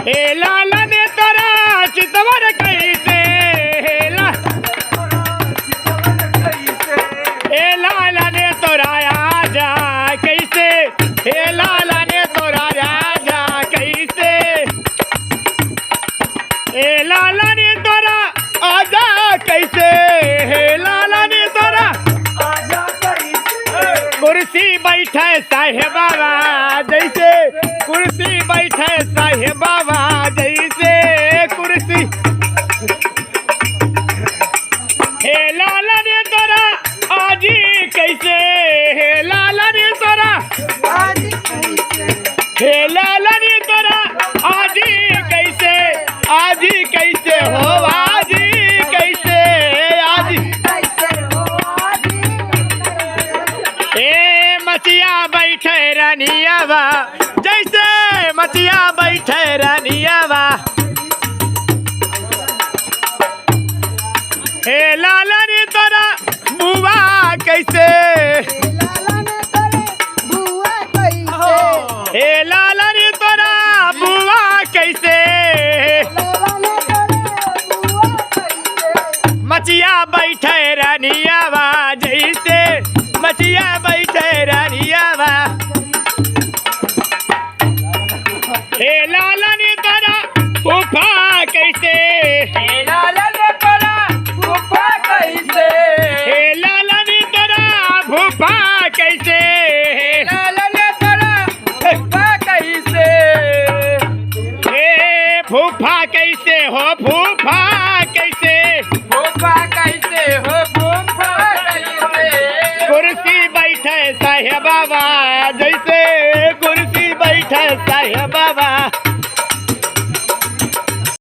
हे लाला ने तोरा चितवर कैसे हे लाला ने तोरा आजा कैसे हे लाला ने तोरा आजा कैसे हे लाला ने तोरा आजा कैसे हे लाला ने तोरा आजा कैसे कुर्सी बैठे साहेब बाबा जैसे कुर्सी बैठे साहेब बाबा जैसे कुर्सी हे लाला ने तोरा आजी कैसे हे लाला ने तोरा आजी कैसे हे लाला ने तोरा आजी कैसे हो आजी कैसे आजी ए मचिया बैठे रानियावा जैसे मचिया बैठे रानियावा हे लाला ने तोरा बुआ कैसे हे लाला ने तोरा बुआ कैसे मचिया बैठे रानियावा जैसे मचिया बैठे रानियावा हे लाला ने तोरा फूफा कैसे हे लाला ने तोरा फूफा कैसे हे लाला ने तोरा फूफा कैसे लाला ने तोरा फूफा कैसे हे फूफा कैसे हो फूफा कैसे फूफा